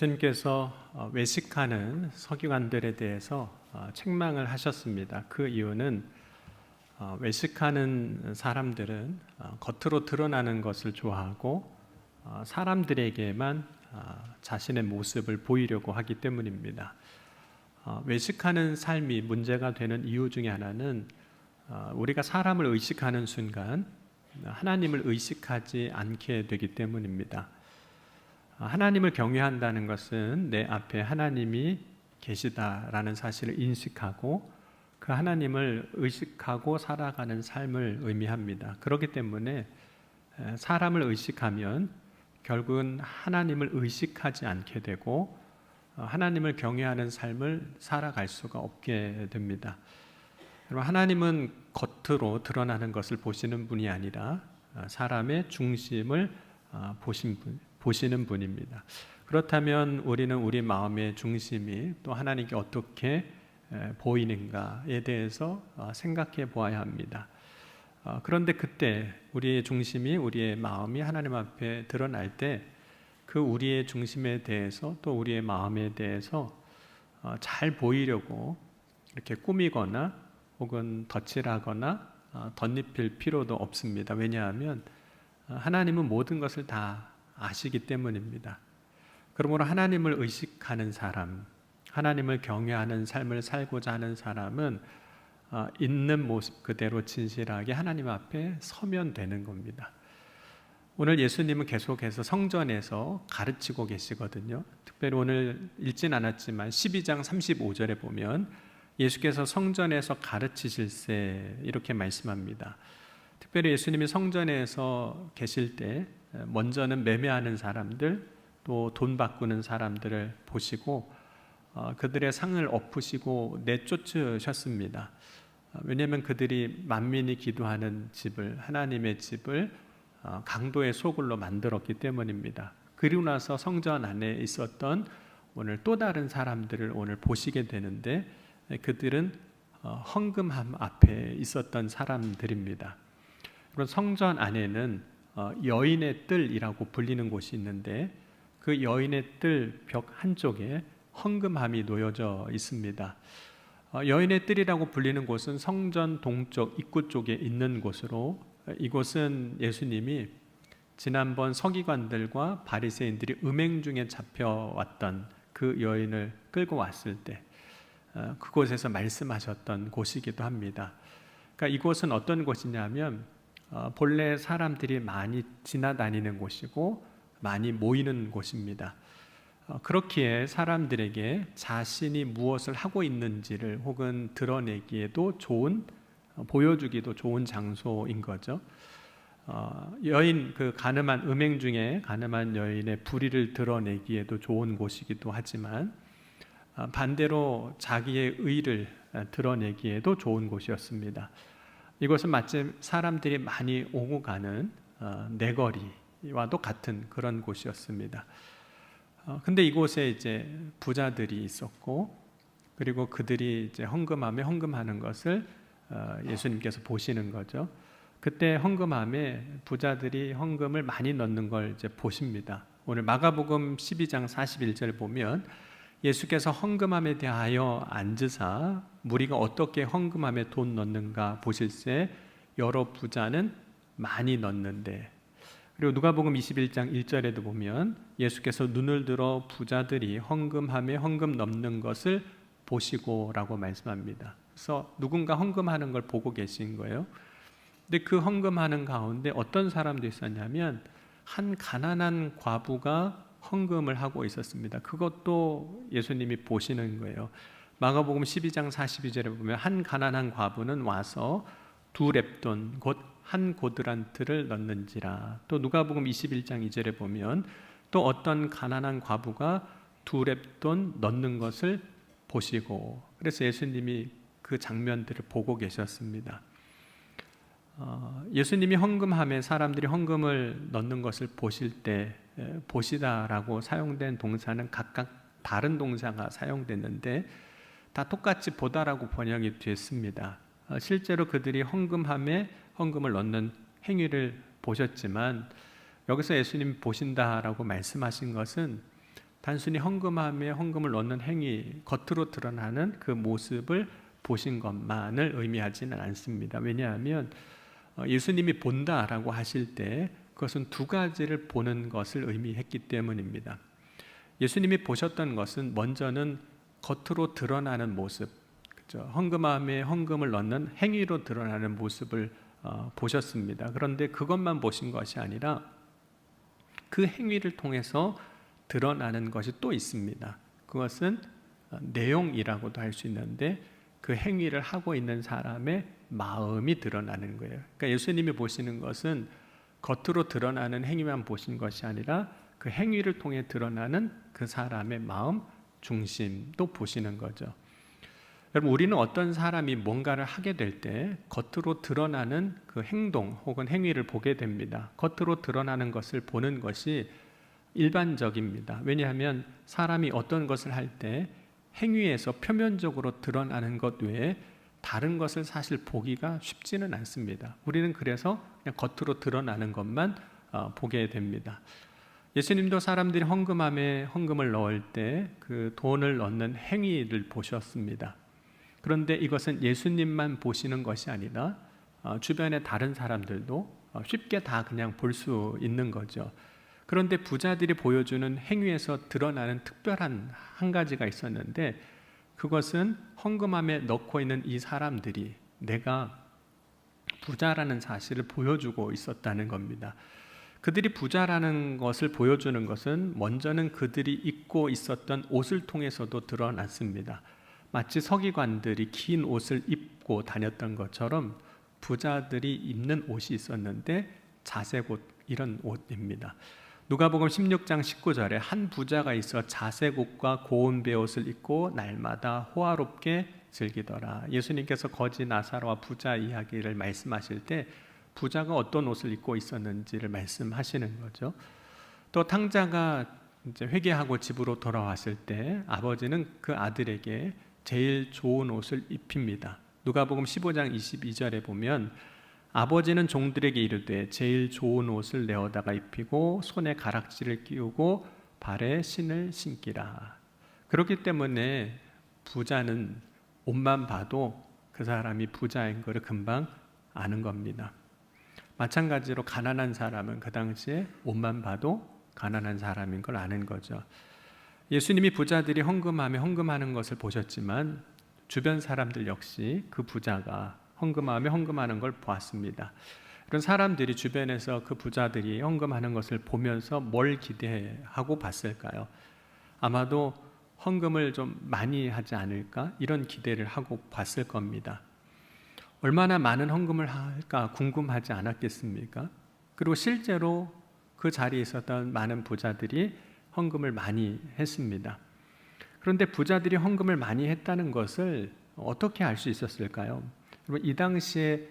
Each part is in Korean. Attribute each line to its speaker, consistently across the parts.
Speaker 1: 예수님께서 외식하는 서기관들에 대해서 책망을 하셨습니다. 그 이유는 외식하는 사람들은 겉으로 드러나는 것을 좋아하고 사람들에게만 자신의 모습을 보이려고 하기 때문입니다. 외식하는 삶이 문제가 되는 이유 중에 하나는 우리가 사람을 의식하는 순간 하나님을 의식하지 않게 되기 때문입니다. 하나님을 경외한다는 것은 내 앞에 하나님이 계시다라는 사실을 인식하고 그 하나님을 의식하고 살아가는 삶을 의미합니다. 그렇기 때문에 사람을 의식하면 결국은 하나님을 의식하지 않게 되고 하나님을 경외하는 삶을 살아갈 수가 없게 됩니다. 여러분, 하나님은 겉으로 드러나는 것을 보시는 분이 아니라 사람의 중심을 보시는 분입니다. 그렇다면 우리는 우리 마음의 중심이 또 하나님께 어떻게 보이는가에 대해서 생각해 보아야 합니다. 그런데 그때 우리의 중심이, 우리의 마음이 하나님 앞에 드러날 때 그 우리의 중심에 대해서 또 우리의 마음에 대해서 잘 보이려고 이렇게 꾸미거나 혹은 덧칠하거나 덧입힐 필요도 없습니다. 왜냐하면 하나님은 모든 것을 다 아시기 때문입니다. 그러므로 하나님을 의식하는 사람, 하나님을 경외하는 삶을 살고자 하는 사람은 있는 모습 그대로 진실하게 하나님 앞에 서면 되는 겁니다. 오늘 예수님은 계속해서 성전에서 가르치고 계시거든요. 특별히 오늘 읽진 않았지만 12장 35절에 보면 예수께서 성전에서 가르치실세 이렇게 말씀합니다. 특별히 예수님이 성전에서 계실 때 먼저는 매매하는 사람들, 또 돈 바꾸는 사람들을 보시고 그들의 상을 엎으시고 내쫓으셨습니다. 왜냐하면 그들이 만민이 기도하는 집을, 하나님의 집을 강도의 소굴로 만들었기 때문입니다. 그리고 나서 성전 안에 있었던 오늘 또 다른 사람들을 오늘 보시게 되는데 그들은 헌금함 앞에 있었던 사람들입니다. 그리고 성전 안에는 여인의 뜰이라고 불리는 곳이 있는데 그 여인의 뜰 벽 한쪽에 헌금함이 놓여져 있습니다. 여인의 뜰이라고 불리는 곳은 성전 동쪽 입구 쪽에 있는 곳으로 이곳은 예수님이 지난번 서기관들과 바리새인들이 음행 중에 잡혀왔던 그 여인을 끌고 왔을 때 그곳에서 말씀하셨던 곳이기도 합니다. 그러니까 이곳은 어떤 곳이냐면 본래 사람들이 많이 지나다니는 곳이고 많이 모이는 곳입니다. 그렇기에 사람들에게 자신이 무엇을 하고 있는지를 혹은 드러내기에도 좋은, 보여주기도 좋은 장소인 거죠. 여인, 그 간음한 음행 중에 간음한 여인의 불의를 드러내기에도 좋은 곳이기도 하지만 반대로 자기의 의를 드러내기에도 좋은 곳이었습니다. 이것은 마치 사람들이 많이 오고 가는 내거리와도 같은 그런 곳이었습니다. 근데 이곳에 이제 부자들이 있었고 그리고 그들이 이제 헌금함에 헌금하는 것을 예수님께서 보시는 거죠. 그때 헌금함에 부자들이 헌금을 많이 넣는 걸 이제 보십니다. 오늘 마가복음 12장 41절 보면 예수께서 헌금함에 대하여 앉으사 무리가 어떻게 헌금함에 돈 넣는가 보실세 여러 부자는 많이 넣는데, 그리고 누가복음 21장 1절에도 보면 예수께서 눈을 들어 부자들이 헌금함에 헌금 넣는 것을 보시고라고 말씀합니다. 그래서 누군가 헌금하는 걸 보고 계신 거예요. 근데 그 헌금하는 가운데 어떤 사람도 있었냐면 한 가난한 과부가 헌금을 하고 있었습니다. 그것도 예수님이 보시는 거예요. 마가복음 12장 42절에 보면 한 가난한 과부는 와서 두 렙돈 곧 한 고드란트를 넣는지라. 또 누가복음 21장 2절에 보면 또 어떤 가난한 과부가 두 렙돈 넣는 것을 보시고, 그래서 예수님이 그 장면들을 보고 계셨습니다. 예수님이 헌금함에 사람들이 헌금을 넣는 것을 보실 때 보시다라고 사용된 동사는 각각 다른 동사가 사용됐는데 다 똑같이 보다라고 번역이 됐습니다. 실제로 그들이 헌금함에 헌금을 넣는 행위를 보셨지만 여기서 예수님이 보신다라고 말씀하신 것은 단순히 헌금함에 헌금을 넣는 행위, 겉으로 드러나는 그 모습을 보신 것만을 의미하지는 않습니다. 왜냐하면 예수님이 본다라고 하실 때 그것은 두 가지를 보는 것을 의미했기 때문입니다. 예수님이 보셨던 것은 먼저는 겉으로 드러나는 모습, 그렇죠? 헌금함에 헌금을 넣는 행위로 드러나는 모습을 보셨습니다. 그런데 그것만 보신 것이 아니라 그 행위를 통해서 드러나는 것이 또 있습니다. 그것은 내용이라고도 할 수 있는데 그 행위를 하고 있는 사람의 마음이 드러나는 거예요. 그러니까 예수님이 보시는 것은 겉으로 드러나는 행위만 보신 것이 아니라 그 행위를 통해 드러나는 그 사람의 마음, 중심도 보시는 거죠. 여러분, 우리는 어떤 사람이 뭔가를 하게 될 때 겉으로 드러나는 그 행동 혹은 행위를 보게 됩니다. 겉으로 드러나는 것을 보는 것이 일반적입니다. 왜냐하면 사람이 어떤 것을 할 때 행위에서 표면적으로 드러나는 것 외에 다른 것을 사실 보기가 쉽지는 않습니다. 우리는 그래서 그냥 겉으로 드러나는 것만 보게 됩니다. 예수님도 사람들이 헌금함에 헌금을 넣을 때 그 돈을 넣는 행위를 보셨습니다. 그런데 이것은 예수님만 보시는 것이 아니라 주변의 다른 사람들도 쉽게 다 그냥 볼 수 있는 거죠. 그런데 부자들이 보여주는 행위에서 드러나는 특별한 한 가지가 있었는데 그것은 헌금함에 넣고 있는 이 사람들이 내가 부자라는 사실을 보여주고 있었다는 겁니다. 그들이 부자라는 것을 보여주는 것은 먼저는 그들이 입고 있었던 옷을 통해서도 드러났습니다. 마치 서기관들이 긴 옷을 입고 다녔던 것처럼 부자들이 입는 옷이 있었는데 자색 옷, 이런 옷입니다. 누가복음 16장 19절에 한 부자가 있어 자색 옷과 고운 베옷을 입고 날마다 호화롭게 즐기더라. 예수님께서 거지 나사로와 부자 이야기를 말씀하실 때 부자가 어떤 옷을 입고 있었는지를 말씀하시는 거죠. 또 탕자가 이제 회개하고 집으로 돌아왔을 때 아버지는 그 아들에게 제일 좋은 옷을 입힙니다. 누가복음 15장 22절에 보면 아버지는 종들에게 이르되 제일 좋은 옷을 내어다가 입히고 손에 가락지를 끼우고 발에 신을 신기라. 그렇기 때문에 부자는 옷만 봐도 그 사람이 부자인 것을 금방 아는 겁니다. 마찬가지로 가난한 사람은 그 당시에 옷만 봐도 가난한 사람인 걸 아는 거죠. 예수님이 부자들이 헌금함에 헌금하는 것을 보셨지만 주변 사람들 역시 그 부자가 헌금함에 헌금하는 걸 보았습니다. 그런 사람들이 주변에서 그 부자들이 헌금하는 것을 보면서 뭘 기대하고 봤을까요? 아마도 헌금을 좀 많이 하지 않을까? 이런 기대를 하고 봤을 겁니다. 얼마나 많은 헌금을 할까 궁금하지 않았겠습니까? 그리고 실제로 그 자리에 있었던 많은 부자들이 헌금을 많이 했습니다. 그런데 부자들이 헌금을 많이 했다는 것을 어떻게 알 수 있었을까요? 이 당시에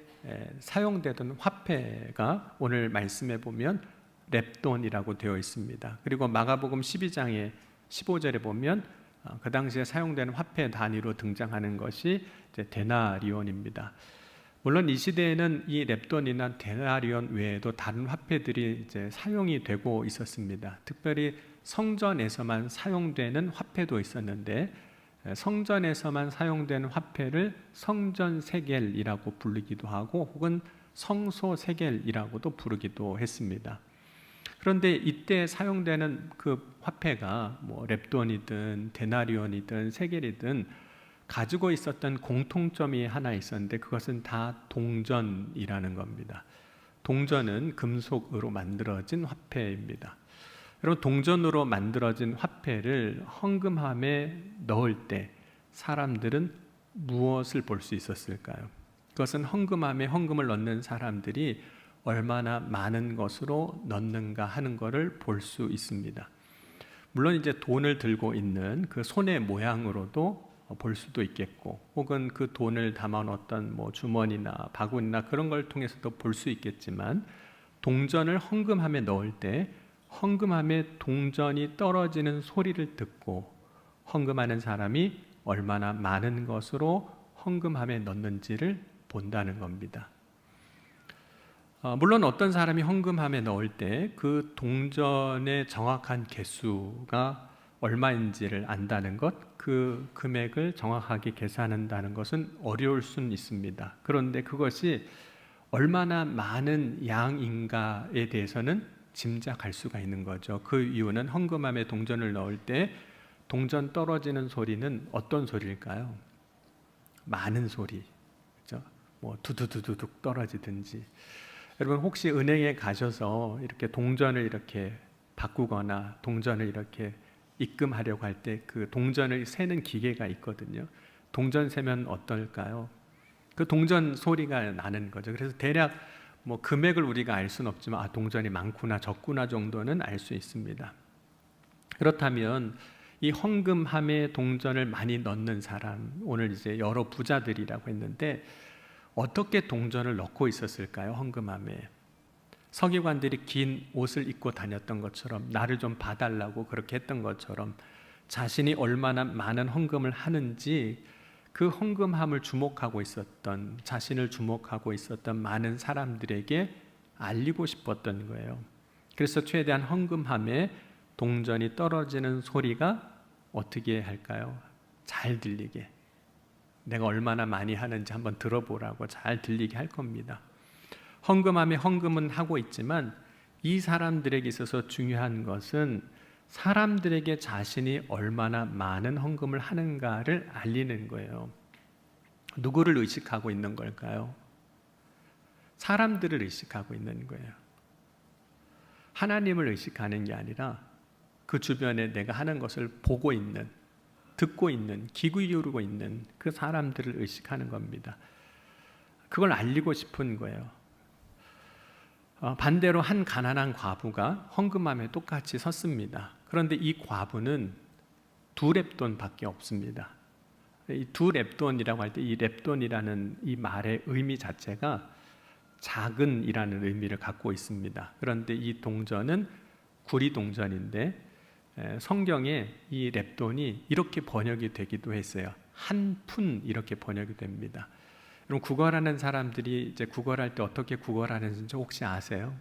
Speaker 1: 사용되던 화폐가 오늘 말씀에 보면 렙돈이라고 되어 있습니다. 그리고 마가복음 12장의 15절에 보면 그 당시에 사용되는 화폐 단위로 등장하는 것이 이제 데나리온입니다. 물론 이 시대에는 이 렙돈이나 데나리온 외에도 다른 화폐들이 이제 사용이 되고 있었습니다. 특별히 성전에서만 사용되는 화폐도 있었는데 성전에서만 사용되는 화폐를 성전 세겔이라고 부르기도 하고 혹은 성소 세겔이라고도 부르기도 했습니다. 그런데 이때 사용되는 그 화폐가 뭐 렙돈이든 데나리온이든 세겔이든 가지고 있었던 공통점이 하나 있었는데 그것은 다 동전이라는 겁니다. 동전은 금속으로 만들어진 화폐입니다. 여러분, 동전으로 만들어진 화폐를 헌금함에 넣을 때 사람들은 무엇을 볼 수 있었을까요? 그것은 헌금함에 헌금을 넣는 사람들이 얼마나 많은 것으로 넣는가 하는 것을 볼 수 있습니다. 물론 이제 돈을 들고 있는 그 손의 모양으로도 볼 수도 있겠고 혹은 그 돈을 담아놓았던 뭐 주머니나 바구니나 그런 걸 통해서도 볼 수 있겠지만 동전을 헌금함에 넣을 때 헌금함에 동전이 떨어지는 소리를 듣고 헌금하는 사람이 얼마나 많은 것으로 헌금함에 넣는지를 본다는 겁니다. 물론 어떤 사람이 헌금함에 넣을 때 그 동전의 정확한 개수가 얼마인지를 안다는 것, 그 금액을 정확하게 계산한다는 것은 어려울 수는 있습니다. 그런데 그것이 얼마나 많은 양인가에 대해서는 짐작할 수가 있는 거죠. 그 이유는 헌금함에 동전을 넣을 때 동전 떨어지는 소리는 어떤 소리일까요? 많은 소리, 그렇죠? 뭐 두두두두둑 떨어지든지. 여러분 혹시 은행에 가셔서 이렇게 동전을 이렇게 바꾸거나 동전을 이렇게 입금하려고 할 때 그 동전을 세는 기계가 있거든요. 동전 세면 어떨까요? 그 동전 소리가 나는 거죠. 그래서 대략 뭐 금액을 우리가 알 수는 없지만 동전이 많구나 적구나 정도는 알 수 있습니다. 그렇다면 이 헌금함에 동전을 많이 넣는 사람, 오늘 이제 여러 부자들이라고 했는데 어떻게 동전을 넣고 있었을까요? 헌금함에. 서기관들이 긴 옷을 입고 다녔던 것처럼, 나를 좀 봐달라고 그렇게 했던 것처럼 자신이 얼마나 많은 헌금을 하는지 그 헌금함을 주목하고 있었던, 자신을 주목하고 있었던 많은 사람들에게 알리고 싶었던 거예요. 그래서 최대한 헌금함에 동전이 떨어지는 소리가 어떻게 할까요? 잘 들리게, 내가 얼마나 많이 하는지 한번 들어보라고 잘 들리게 할 겁니다. 헌금함에 헌금은 하고 있지만 이 사람들에게 있어서 중요한 것은 사람들에게 자신이 얼마나 많은 헌금을 하는가를 알리는 거예요. 누구를 의식하고 있는 걸까요? 사람들을 의식하고 있는 거예요. 하나님을 의식하는 게 아니라 그 주변에 내가 하는 것을 보고 있는, 듣고 있는, 귀 기울이고 있는 그 사람들을 의식하는 겁니다. 그걸 알리고 싶은 거예요. 반대로 한 가난한 과부가 헌금함에 똑같이 섰습니다. 그런데 이 과부는 2렙돈밖에 없습니다. 이 2렙돈이라고 할 때 이 렙돈이라는 이 말의 의미 자체가 작은이라는 의미를 갖고 있습니다. 그런데 이 동전은 구리 동전인데 성경에 이 렙돈이 이렇게 번역이 되기도 했어요. 한 푼 이렇게 번역이 됩니다. 그럼 구걸하는 사람들이 이제 구걸할 때 어떻게 구걸하는지 혹시 아세요?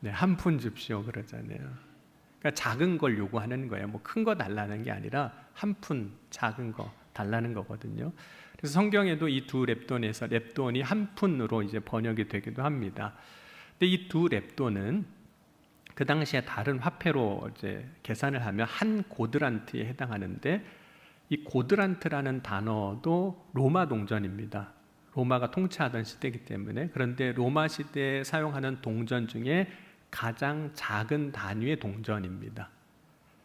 Speaker 1: 네, 한 푼 줍시오 그러잖아요. 그러니까 작은 걸 요구하는 거예요. 뭐 큰 거 달라는 게 아니라 한 푼 작은 거 달라는 거거든요. 그래서 성경에도 이 2렙돈에서 렙돈이 한 푼으로 이제 번역이 되기도 합니다. 근데 이 2렙돈은 그 당시에 다른 화폐로 이제 계산을 하면 한 고드란트에 해당하는데 이 고드란트라는 단어도 로마 동전입니다. 로마가 통치하던 시대이기 때문에. 그런데 로마 시대에 사용하는 동전 중에 가장 작은 단위의 동전입니다.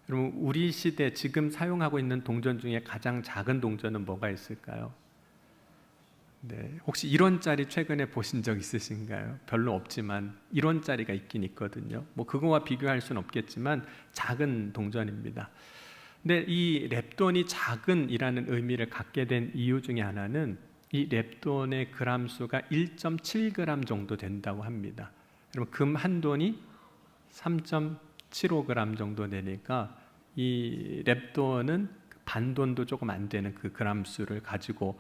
Speaker 1: 여러분 우리 시대 지금 사용하고 있는 동전 중에 가장 작은 동전은 뭐가 있을까요? 네, 혹시 1원짜리 최근에 보신 적 있으신가요? 별로 없지만 1원짜리가 있긴 있거든요. 뭐 그거와 비교할 수는 없겠지만 작은 동전입니다. 근데 이 렙돈이 작은이라는 의미를 갖게 된 이유 중에 하나는 이 렙돈의 그람 수가 1.7g 정도 된다고 합니다. 그러면 금 한 돈이 3.75g 정도 되니까 이 렙돈은 반돈도 조금 안 되는 그 그람 수를 가지고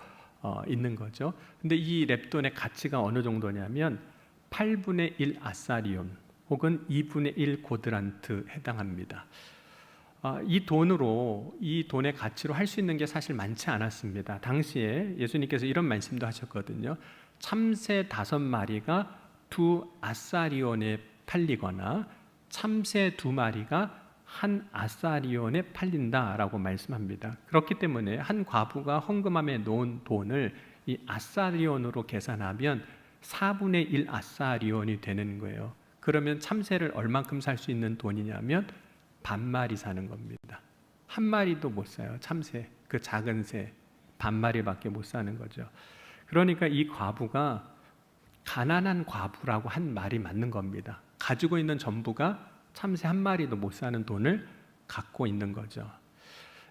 Speaker 1: 있는 거죠. 근데 이 렙돈의 가치가 어느 정도냐면 8분의 1 아사리온 혹은 2분의 1 고드란트 해당합니다. 이 돈으로, 이 돈의 가치로 할 수 있는 게 사실 많지 않았습니다. 당시에 예수님께서 이런 말씀도 하셨거든요. 참새 5마리가 2 아사리온에 팔리거나 참새 2마리가 1 아사리온에 팔린다라고 말씀합니다. 그렇기 때문에 한 과부가 헌금함에 놓은 돈을 이 아사리온으로 계산하면 4분의 1 아사리온이 되는 거예요. 그러면 참새를 얼만큼 살 수 있는 돈이냐면 반마리 사는 겁니다. 한 마리도 못 사요. 참새, 그 작은 새 반마리밖에 못 사는 거죠. 그러니까 이 과부가 가난한 과부라고 한 말이 맞는 겁니다. 가지고 있는 전부가 참새 한 마리도 못 사는 돈을 갖고 있는 거죠.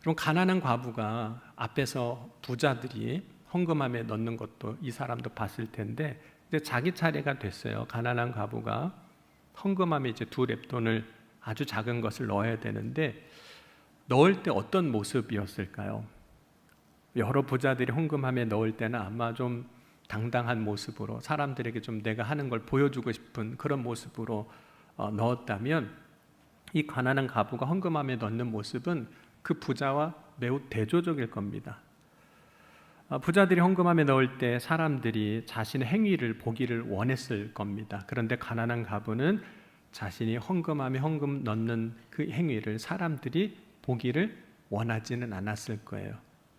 Speaker 1: 그럼 가난한 과부가 앞에서 부자들이 헌금함에 넣는 것도 이 사람도 봤을 텐데 이제 자기 차례가 됐어요. 가난한 과부가 헌금함에 이제 2렙돈을 아주 작은 것을 넣어야 되는데 넣을 때 어떤 모습이었을까요? 여러 부자들이 헌금함에 넣을 때는 아마 좀 당당한 모습으로 사람들에게 좀 내가 하는 걸 보여주고 싶은 그런 모습으로 넣었다면 이 가난한 과부가 헌금함에 넣는 모습은 그 부자와 매우 대조적일 겁니다. 부자들이 헌금함에 넣을 때 사람들이 자신의 행위를 보기를 원했을 겁니다. 그런데 가난한 과부는 자신이 헌금함에 헌금 넣는 그 행위를 사람들이 보기를 원하지는 않았을 거예요.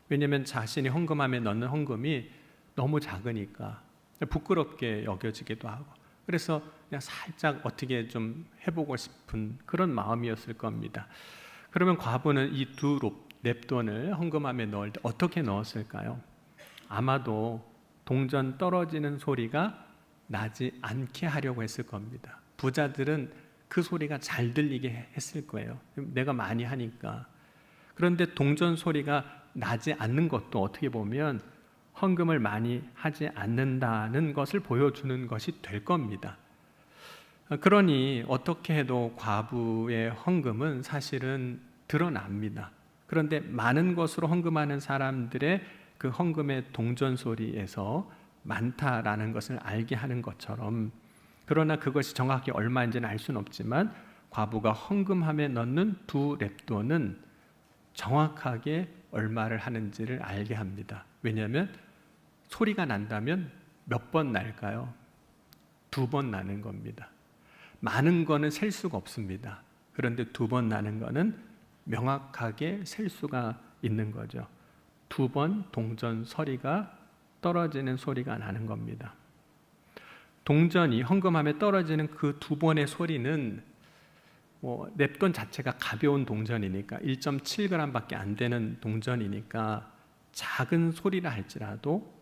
Speaker 1: 왜냐하면 자신이 헌금함에 넣는 헌금이 너무 작으니까 부끄럽게 여겨지기도 하고, 그래서 그냥 살짝 어떻게 좀 해보고 싶은 그런 마음이었을 겁니다. 그러면 과부는 이 두 랩돈을 헌금함에 넣을 때 어떻게 넣었을까요? 아마도 동전 떨어지는 소리가 나지 않게 하려고 했을 겁니다. 부자들은 그 소리가 잘 들리게 했을 거예요. 내가 많이 하니까. 그런데 동전 소리가 나지 않는 것도 어떻게 보면 헌금을 많이 하지 않는다는 것을 보여주는 것이 될 겁니다. 그러니 어떻게 해도 과부의 헌금은 사실은 드러납니다. 그런데 많은 것으로 헌금하는 사람들의 그 헌금의 동전 소리에서 많다라는 것을 알게 하는 것처럼, 그러나 그것이 정확히 얼마인지는 알 수는 없지만 과부가 헌금함에 넣는 두 랩돈은 정확하게 얼마를 하는지를 알게 합니다. 왜냐하면 소리가 난다면 몇 번 날까요? 2번 나는 겁니다. 많은 거는 셀 수가 없습니다. 그런데 2번 나는 거는 명확하게 셀 수가 있는 거죠. 2번 동전 서리가 떨어지는 소리가 나는 겁니다. 동전이 헌금함에 떨어지는 그 2번의 소리는 냅돈 자체가 가벼운 동전이니까 1.7g 밖에 안 되는 동전이니까 작은 소리라 할지라도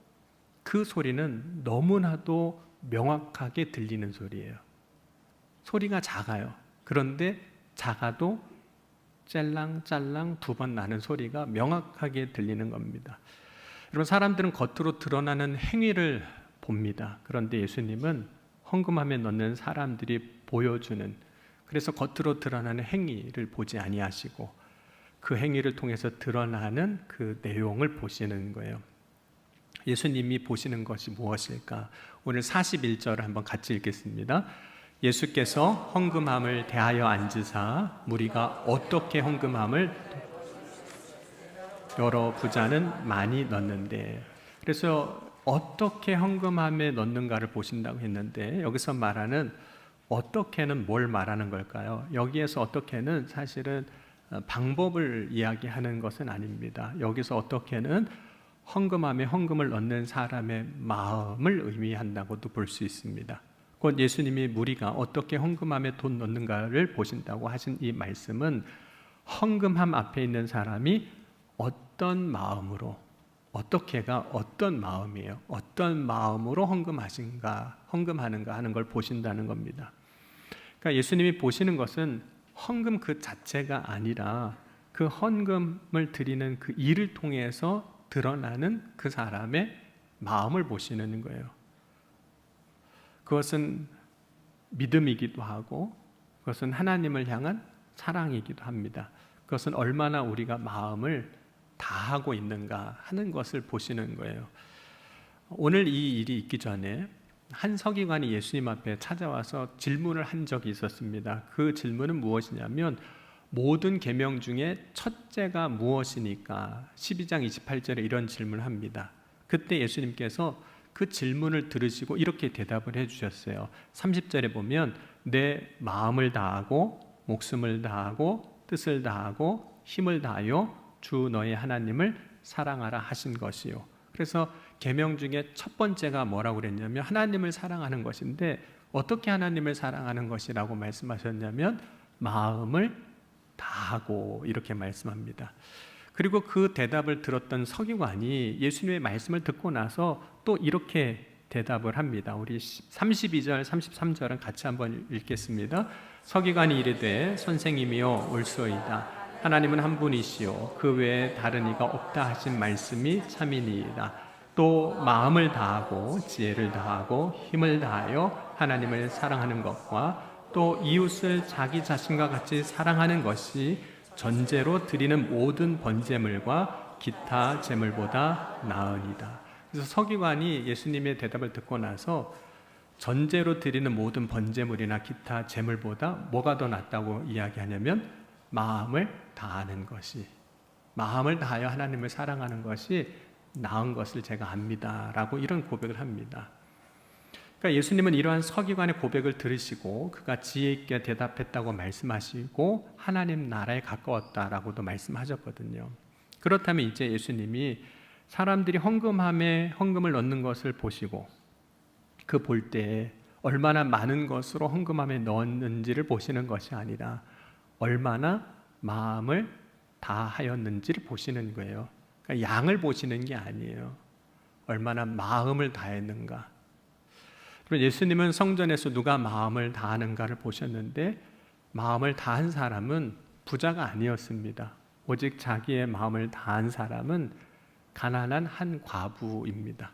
Speaker 1: 그 소리는 너무나도 명확하게 들리는 소리예요. 소리가 작아요. 그런데 작아도 짤랑짤랑 2번 나는 소리가 명확하게 들리는 겁니다. 여러분, 사람들은 겉으로 드러나는 행위를 봅니다. 그런데 예수님은 헌금함에 넣는 사람들이 보여주는, 그래서 겉으로 드러나는 행위를 보지 아니하시고 그 행위를 통해서 드러나는 그 내용을 보시는 거예요. 예수님이 보시는 것이 무엇일까? 오늘 41절을 한번 같이 읽겠습니다. 예수께서 헌금함을 대하여 앉으사 무리가 어떻게 헌금함을, 여러 부자는 많이 넣는데, 그래서 어떻게 헌금함에 넣는가를 보신다고 했는데, 여기서 말하는 어떻게는 뭘 말하는 걸까요? 여기에서 어떻게는 사실은 방법을 이야기하는 것은 아닙니다. 여기서 어떻게는 헌금함에 헌금을 넣는 사람의 마음을 의미한다고도 볼 수 있습니다. 곧 예수님이 무리가 어떻게 헌금함에 돈 넣는가를 보신다고 하신 이 말씀은 헌금함 앞에 있는 사람이 어떤 마음으로, 어떻게가 어떤 마음이에요, 어떤 마음으로 헌금하는가 하는 걸 보신다는 겁니다. 그러니까 예수님이 보시는 것은 헌금 그 자체가 아니라 그 헌금을 드리는 그 일을 통해서 드러나는 그 사람의 마음을 보시는 거예요. 그것은 믿음이기도 하고 그것은 하나님을 향한 사랑이기도 합니다. 그것은 얼마나 우리가 마음을 다하고 있는가 하는 것을 보시는 거예요. 오늘 이 일이 있기 전에 한 서기관이 예수님 앞에 찾아와서 질문을 한 적이 있었습니다. 그 질문은 무엇이냐면 모든 계명 중에 첫째가 무엇이니까 12장 28절에 이런 질문을 합니다. 그때 예수님께서 그 질문을 들으시고 이렇게 대답을 해주셨어요. 30절에 보면 내 마음을 다하고 목숨을 다하고 뜻을 다하고 힘을 다하여 주 너의 하나님을 사랑하라 하신 것이요. 그래서 계명 중에 첫 번째가 뭐라고 그랬냐면 하나님을 사랑하는 것인데, 어떻게 하나님을 사랑하는 것이라고 말씀하셨냐면 마음을 다하고 이렇게 말씀합니다. 그리고 그 대답을 들었던 서기관이 예수님의 말씀을 듣고 나서 또 이렇게 대답을 합니다. 우리 32절, 33절은 같이 한번 읽겠습니다. 서기관이 이르되 선생님이여 옳소이다. 하나님은 한 분이시요 그 외에 다른 이가 없다 하신 말씀이 참이니이다. 또 마음을 다하고 지혜를 다하고 힘을 다하여 하나님을 사랑하는 것과 또 이웃을 자기 자신과 같이 사랑하는 것이 전제로 드리는 모든 번제물과 기타 제물보다 나으니다. 그래서 서기관이 예수님의 대답을 듣고 나서 전제로 드리는 모든 번제물이나 기타 제물보다 뭐가 더 낫다고 이야기하냐면 마음을 다하는 것이, 마음을 다하여 하나님을 사랑하는 것이 나은 것을 제가 압니다 라고 이런 고백을 합니다. 그러니까 예수님은 이러한 서기관의 고백을 들으시고 그가 지혜 있게 대답했다고 말씀하시고 하나님 나라에 가까웠다라고도 말씀하셨거든요. 그렇다면 이제 예수님이 사람들이 헌금을 넣는 것을 보시고 그 볼 때에 얼마나 많은 것으로 헌금함에 넣었는지를 보시는 것이 아니라 얼마나 마음을 다하였는지를 보시는 거예요. 그러니까 양을 보시는 게 아니에요. 얼마나 마음을 다했는가. 그리고 예수님은 성전에서 누가 마음을 다하는가를 보셨는데 마음을 다한 사람은 부자가 아니었습니다. 오직 자기의 마음을 다한 사람은 가난한 한 과부입니다.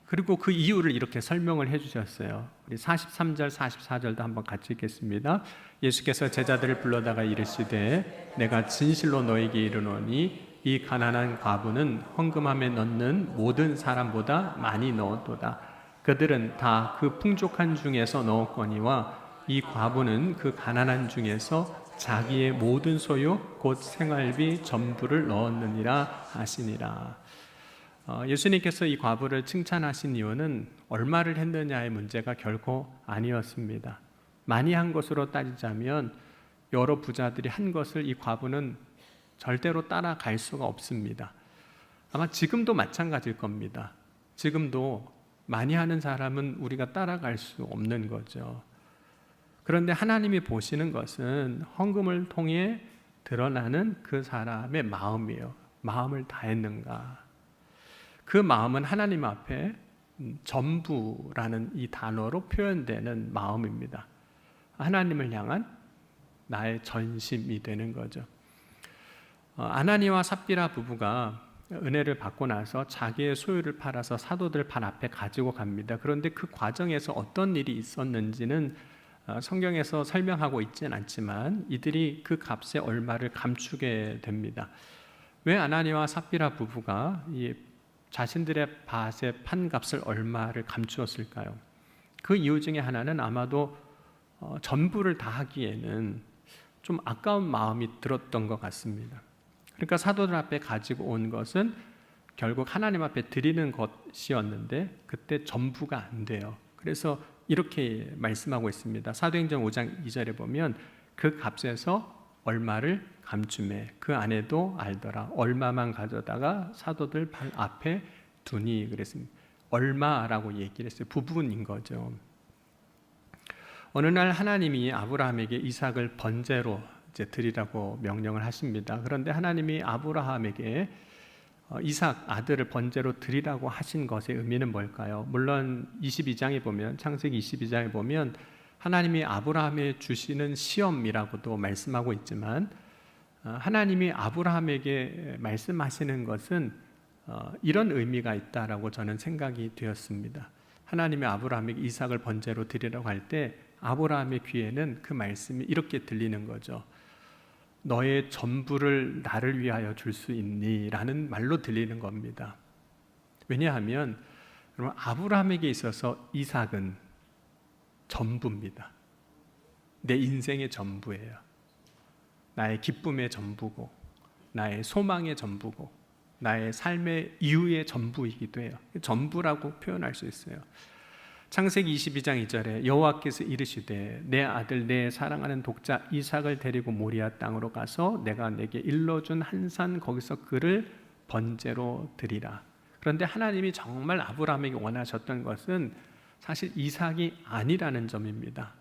Speaker 1: 그리고 그 이유를 이렇게 설명을 해주셨어요. 우리 43절, 44절도 한번 같이 읽겠습니다. 예수께서 제자들을 불러다가 이르시되 내가 진실로 너에게 이르노니 이 가난한 과부는 헌금함에 넣는 모든 사람보다 많이 넣었도다. 그들은 다 그 풍족한 중에서 넣었거니와 이 과부는 그 가난한 중에서 자기의 모든 소유 곧 생활비 전부를 넣었느니라 하시니라. 예수님께서 이 과부를 칭찬하신 이유는 얼마를 했느냐의 문제가 결코 아니었습니다. 많이 한 것으로 따지자면 여러 부자들이 한 것을 이 과부는 절대로 따라갈 수가 없습니다. 아마 지금도 마찬가지일 겁니다. 지금도 많이 하는 사람은 우리가 따라갈 수 없는 거죠. 그런데 하나님이 보시는 것은 헌금을 통해 드러나는 그 사람의 마음이에요. 마음을 다했는가. 그 마음은 하나님 앞에 전부라는 이 단어로 표현되는 마음입니다. 하나님을 향한 나의 전심이 되는 거죠. 아나니와 삽비라 부부가 은혜를 받고 나서 자기의 소유를 팔아서 사도들 발 앞에 가지고 갑니다. 그런데 그 과정에서 어떤 일이 있었는지는 성경에서 설명하고 있지는 않지만 이들이 그 값의 얼마를 감추게 됩니다. 왜 아나니와 삽비라 부부가 이 자신들의 밭의 판값을 얼마를 감추었을까요? 그 이유 중에 하나는 아마도 전부를 다 하기에는 좀 아까운 마음이 들었던 것 같습니다. 그러니까 사도들 앞에 가지고 온 것은 결국 하나님 앞에 드리는 것이었는데 그때 전부가 안 돼요. 그래서 이렇게 말씀하고 있습니다. 사도행전 5장 2절에 보면 그 값에서 얼마를 감추매 그 안에도 알더라. 얼마만 가져다가 사도들 발 앞에 두니 그랬습니다. 얼마라고 얘기를 했어요. 부분인 거죠. 어느 날 하나님이 아브라함에게 이삭을 번제로 이제 드리라고 명령을 하십니다. 그런데 하나님이 아브라함에게 이삭 아들을 번제로 드리라고 하신 것의 의미는 뭘까요? 물론 22장에 보면 창세기 22장에 보면 하나님이 아브라함에 주시는 시험이라고도 말씀하고 있지만 하나님이 아브라함에게 말씀하시는 것은 이런 의미가 있다라고 저는 생각이 되었습니다. 하나님이 아브라함에게 이삭을 번제로 드리라고 할 때 아브라함의 귀에는 그 말씀이 이렇게 들리는 거죠. 너의 전부를 나를 위하여 줄 수 있니? 라는 말로 들리는 겁니다. 왜냐하면 여러분 아브라함에게 있어서 이삭은 전부입니다. 내 인생의 전부예요. 나의 기쁨의 전부고 나의 소망의 전부고 나의 삶의 이유의 전부이기도 해요. 전부라고 표현할 수 있어요. 창세기 22장 2절에 여호와께서 이르시되 내 아들 내 사랑하는 독자 이삭을 데리고 모리아 땅으로 가서 내가 내게 일러준 한 산 거기서 그를 번제로 드리라. 그런데 하나님이 정말 아브라함에게 원하셨던 것은 사실 이삭이 아니라는 점입니다.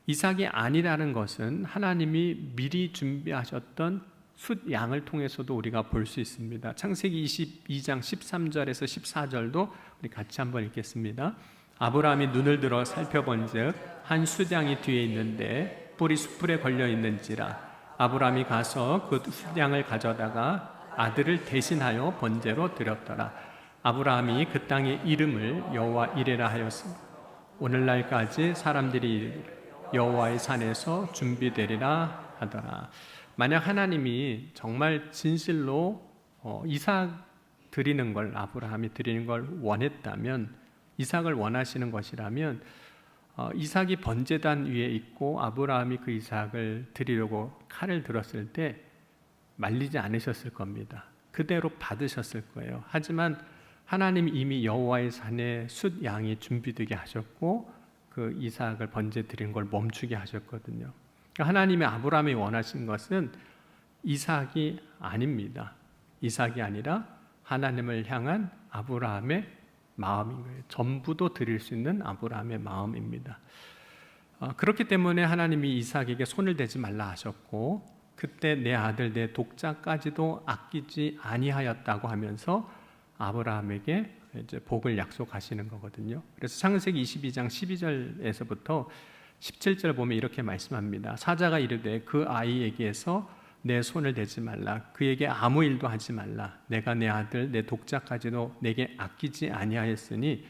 Speaker 1: 이삭이 아니라는 것은 하나님이 미리 준비하셨던 숫 양을 통해서도 우리가 볼 수 있습니다. 창세기 22장 13절에서 14절도 우리 같이 한번 읽겠습니다. 아브라함이 눈을 들어 살펴본즉 한 숫양이 뒤에 있는데 뿔이 숯불에 걸려 있는지라 아브라함이 가서 그 숫양을 가져다가 아들을 대신하여 번제로 드렸더라. 아브라함이 그 땅의 이름을 여호와 이레라 하였으니 오늘날까지 사람들이 여호와의 산에서 준비되리라 하더라. 만약 하나님이 정말 진실로 이삭 드리는 걸 아브라함이 드리는 걸 원했다면 이삭을 원하시는 것이라면 이삭이 번제단 위에 있고 아브라함이 그 이삭을 드리려고 칼을 들었을 때 말리지 않으셨을 겁니다. 그대로 받으셨을 거예요. 하지만 하나님이 이미 여호와의 산에 숫 양이 준비되게 하셨고 그 이삭을 번제 드리는 걸 멈추게 하셨거든요. 그러니까 하나님의 아브라함이 원하신 것은 이삭이 아닙니다. 이삭이 아니라 하나님을 향한 아브라함의 마음인 거예요. 전부도 드릴 수 있는 아브라함의 마음입니다. 그렇기 때문에 하나님이 이삭에게 손을 대지 말라 하셨고 그때 내 아들 내 독자까지도 아끼지 아니하였다고 하면서 아브라함에게 이제 복을 약속하시는 거거든요. 그래서 창세기 22장 12절에서부터 17절 보면 이렇게 말씀합니다. 사자가 이르되 그 아이에게서 내 손을 대지 말라. 그에게 아무 일도 하지 말라. 내가 내 아들 내 독자까지도 내게 아끼지 아니하였으니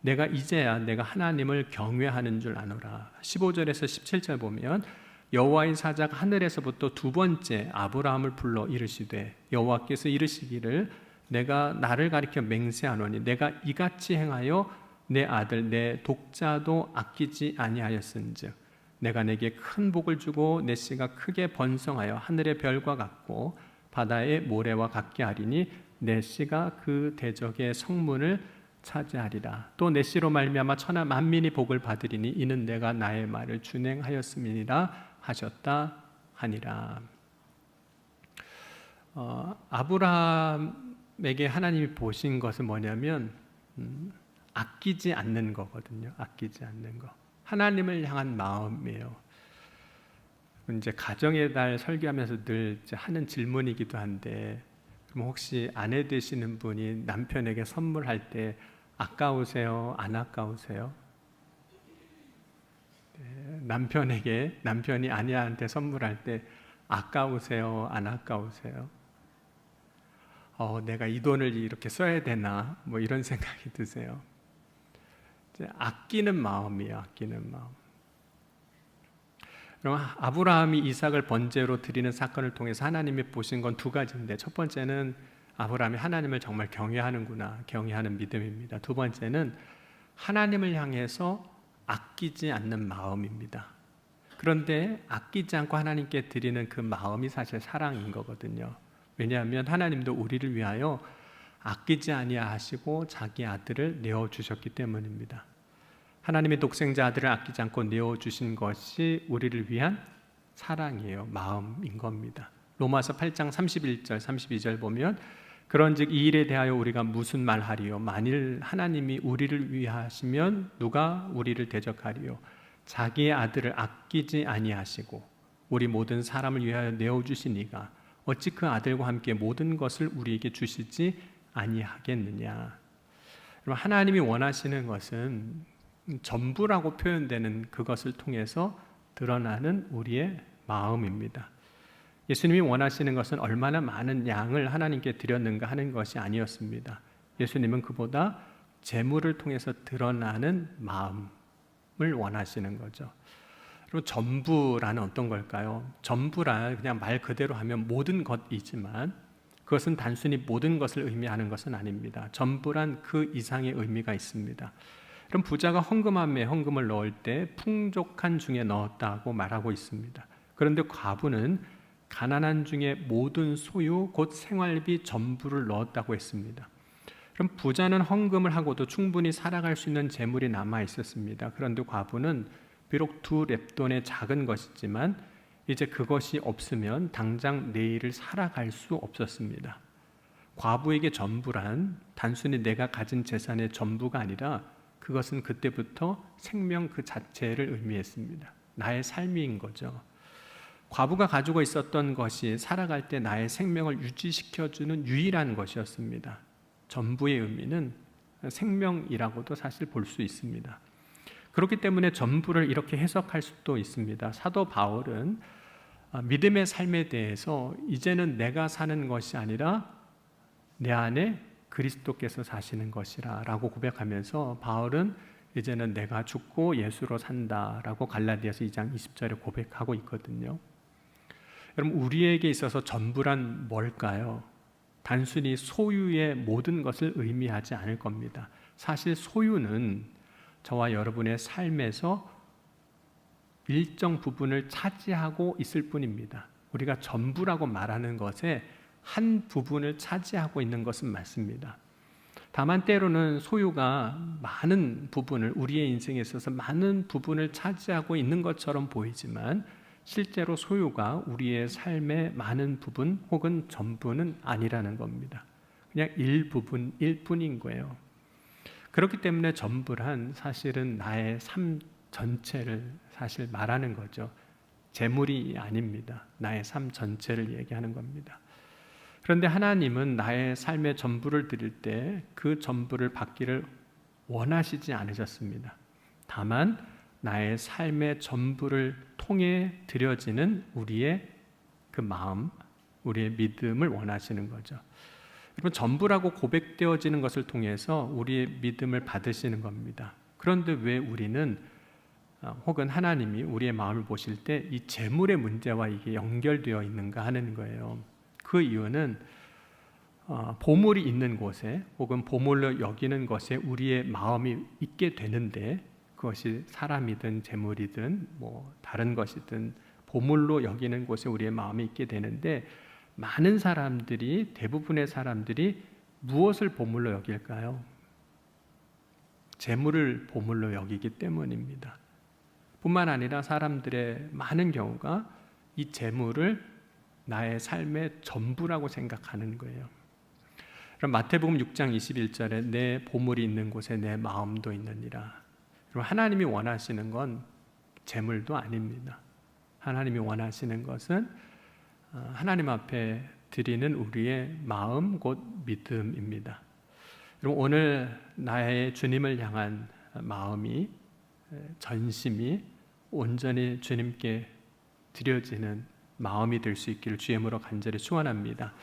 Speaker 1: 내가 이제야 내가 하나님을 경외하는 줄 아노라. 15절에서 17절 보면 여호와의 사자가 하늘에서부터 두 번째 아브라함을 불러 이르시되 여호와께서 이르시기를 내가 나를 가리켜 맹세하노니 내가 이같이 행하여 내 아들 내 독자도 아끼지 아니하였은즉 내가 내게 큰 복을 주고 내 씨가 크게 번성하여 하늘의 별과 같고 바다의 모래와 같게 하리니 내 씨가 그 대적의 성문을 차지하리라. 또 내 씨로 말미암아 천하 만민이 복을 받으리니 이는 내가 나의 말을 준행하였음이니라 하셨다 하니라. 아브라함에게 하나님이 보신 것은 뭐냐면 아끼지 않는 거거든요. 아끼지 않는 거. 하나님을 향한 마음이에요. 이제 가정의 달 설교하면서 늘 하는 질문이기도 한데, 그럼 혹시 아내 되시는 분이 남편에게 선물할 때 아까우세요? 안 아까우세요? 네, 남편이 아내한테 선물할 때 아까우세요? 안 아까우세요? 내가 이 돈을 이렇게 써야 되나? 뭐 이런 생각이 드세요. 아끼는 마음이에요. 아끼는 마음. 그럼 아브라함이 이삭을 번제로 드리는 사건을 통해서 하나님이 보신 건 두 가지인데, 첫 번째는 아브라함이 하나님을 정말 경외하는구나, 경외하는 믿음입니다. 두 번째는 하나님을 향해서 아끼지 않는 마음입니다. 그런데 아끼지 않고 하나님께 드리는 그 마음이 사실 사랑인 거거든요. 왜냐하면 하나님도 우리를 위하여 아끼지 아니하시고 자기 아들을 내어주셨기 때문입니다. 하나님의 독생자 아들을 아끼지 않고 내어주신 것이 우리를 위한 사랑이에요. 마음인 겁니다. 로마서 8장 31절 32절 보면 그런즉 이 일에 대하여 우리가 무슨 말하리요? 만일 하나님이 우리를 위하시면 누가 우리를 대적하리요? 자기의 아들을 아끼지 아니하시고 우리 모든 사람을 위하여 내어주시니가 어찌 그 아들과 함께 모든 것을 우리에게 주시지 아니하겠느냐. 하나님이 원하시는 것은 전부라고 표현되는 그것을 통해서 드러나는 우리의 마음입니다. 예수님이 원하시는 것은 얼마나 많은 양을 하나님께 드렸는가 하는 것이 아니었습니다. 예수님은 그보다 재물을 통해서 드러나는 마음을 원하시는 거죠. 그리고 전부라는 어떤 걸까요? 전부란 그냥 말 그대로 하면 모든 것이지만 그것은 단순히 모든 것을 의미하는 것은 아닙니다. 전부란 그 이상의 의미가 있습니다. 그럼 부자가 헌금함에 헌금을 넣을 때 풍족한 중에 넣었다고 말하고 있습니다. 그런데 과부는 가난한 중에 모든 소유 곧 생활비 전부를 넣었다고 했습니다. 그럼 부자는 헌금을 하고도 충분히 살아갈 수 있는 재물이 남아 있었습니다. 그런데 과부는 비록 2렙돈의 작은 것이지만 이제 그것이 없으면 당장 내일을 살아갈 수 없었습니다. 과부에게 전부란 단순히 내가 가진 재산의 전부가 아니라 그것은 그때부터 생명 그 자체를 의미했습니다. 나의 삶인 거죠. 과부가 가지고 있었던 것이 살아갈 때 나의 생명을 유지시켜주는 유일한 것이었습니다. 전부의 의미는 생명이라고도 사실 볼 수 있습니다. 그렇기 때문에 전부를 이렇게 해석할 수도 있습니다. 사도 바울은 믿음의 삶에 대해서 이제는 내가 사는 것이 아니라 내 안에 그리스도께서 사시는 것이라 라고 고백하면서 바울은 이제는 내가 죽고 예수로 산다 라고 갈라디아서 2장 20절에 고백하고 있거든요. 여러분, 우리에게 있어서 전부란 뭘까요? 단순히 소유의 모든 것을 의미하지 않을 겁니다. 사실 소유는 저와 여러분의 삶에서 일정 부분을 차지하고 있을 뿐입니다. 우리가 전부라고 말하는 것에 한 부분을 차지하고 있는 것은 맞습니다. 다만 때로는 소유가 많은 부분을, 우리의 인생에 있어서 많은 부분을 차지하고 있는 것처럼 보이지만 실제로 소유가 우리의 삶의 많은 부분 혹은 전부는 아니라는 겁니다. 그냥 일부분일 뿐인 거예요. 그렇기 때문에 전부란 사실은 나의 삶 전체를 사실 말하는 거죠. 재물이 아닙니다. 나의 삶 전체를 얘기하는 겁니다. 그런데 하나님은 나의 삶의 전부를 드릴 때 그 전부를 받기를 원하시지 않으셨습니다. 다만 나의 삶의 전부를 통해 드려지는 우리의 그 마음, 우리의 믿음을 원하시는 거죠. 여러분, 전부라고 고백되어지는 것을 통해서 우리의 믿음을 받으시는 겁니다. 그런데 왜 우리는 혹은 하나님이 우리의 마음을 보실 때 이 재물의 문제와 이게 연결되어 있는가 하는 거예요. 그 이유는 보물이 있는 곳에 혹은 보물로 여기는 것에 우리의 마음이 있게 되는데, 그것이 사람이든 재물이든 뭐 다른 것이든 보물로 여기는 곳에 우리의 마음이 있게 되는데, 많은 사람들이, 대부분의 사람들이 무엇을 보물로 여길까요? 재물을 보물로 여기기 때문입니다. 뿐만 아니라 사람들의 많은 경우가 이 재물을 나의 삶의 전부라고 생각하는 거예요. 그럼 마태복음 6장 21절에 내 보물이 있는 곳에 내 마음도 있느니라. 그럼 하나님이 원하시는 건 재물도 아닙니다. 하나님이 원하시는 것은 하나님 앞에 드리는 우리의 마음, 곧 믿음입니다. 그럼 오늘 나의 주님을 향한 마음이, 전심이 온전히 주님께 드려지는 마음이 될 수 있기를 주의 이름으로 간절히 축원합니다.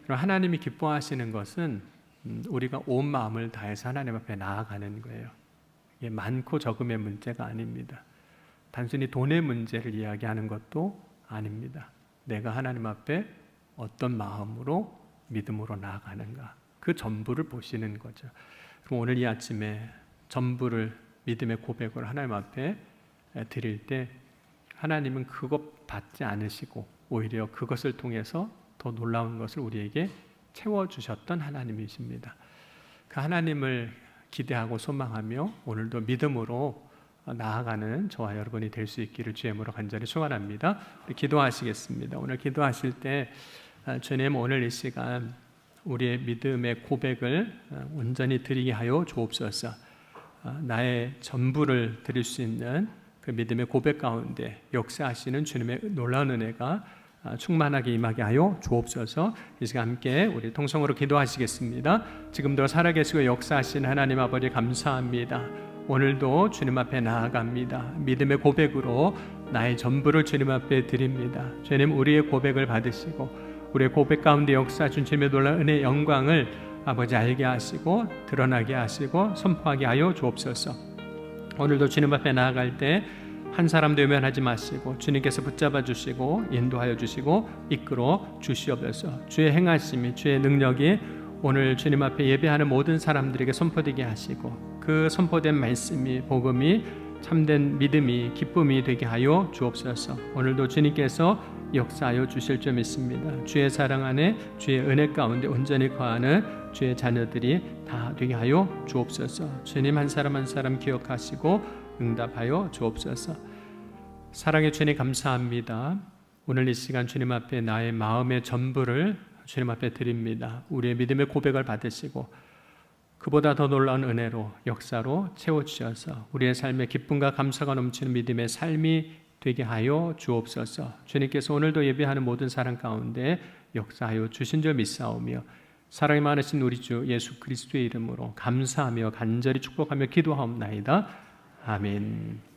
Speaker 1: 그럼 하나님이 기뻐하시는 것은 우리가 온 마음을 다해서 하나님 앞에 나아가는 거예요. 이게 많고 적음의 문제가 아닙니다. 단순히 돈의 문제를 이야기하는 것도 아닙니다. 내가 하나님 앞에 어떤 마음으로 믿음으로 나아가는가, 그 전부를 보시는 거죠. 그럼 오늘 이 아침에 전부를, 믿음의 고백을 하나님 앞에 드릴 때 하나님은 그것 받지 않으시고 오히려 그것을 통해서 더 놀라운 것을 우리에게 채워주셨던 하나님이십니다. 그 하나님을 기대하고 소망하며 오늘도 믿음으로 나아가는 저와 여러분이 될 수 있기를 주의 이름으로 간절히 축원합니다. 기도하시겠습니다. 오늘 기도하실 때 주님, 오늘 이 시간 우리의 믿음의 고백을 온전히 드리게 하여 주옵소서. 나의 전부를 드릴 수 있는 그 믿음의 고백 가운데 역사하시는 주님의 놀라운 은혜가 충만하게 임하게 하여 주옵소서. 이 시간 함께 우리 통성으로 기도하시겠습니다. 지금도 살아계시고 역사하신 하나님 아버지 감사합니다. 오늘도 주님 앞에 나아갑니다. 믿음의 고백으로 나의 전부를 주님 앞에 드립니다. 주님, 우리의 고백을 받으시고 우리의 고백 가운데 역사하신 주님의 놀라운 은혜의 영광을 아버지 알게 하시고 드러나게 하시고 선포하게 하여 주옵소서. 오늘도 주님 앞에 나아갈 때 한 사람도 외면하지 마시고 주님께서 붙잡아 주시고 인도하여 주시고 이끌어 주시옵소서. 주의 행하심이, 주의 능력이 오늘 주님 앞에 예배하는 모든 사람들에게 선포되게 하시고 그 선포된 말씀이, 복음이 참된 믿음이, 기쁨이 되게 하여 주옵소서. 오늘도 주님께서 역사하여 주실 줄 믿습니다. 주의 사랑 안에, 주의 은혜 가운데 온전히 거하는 주의 자녀들이 다 되게 하여 주옵소서. 주님 한 사람 한 사람 기억하시고 응답하여 주옵소서. 사랑의 주님 감사합니다. 오늘 이 시간 주님 앞에 나의 마음의 전부를 주님 앞에 드립니다. 우리의 믿음의 고백을 받으시고 그보다 더 놀라운 은혜로, 역사로 채워주셔서 우리의 삶에 기쁨과 감사가 넘치는 믿음의 삶이 되게 하여 주옵소서. 주님께서 오늘도 예배하는 모든 사람 가운데 역사하여 주신 줄 믿사오며 사랑이 많으신 우리 주 예수 그리스도의 이름으로 감사하며 간절히 축복하며 기도하옵나이다. 아멘.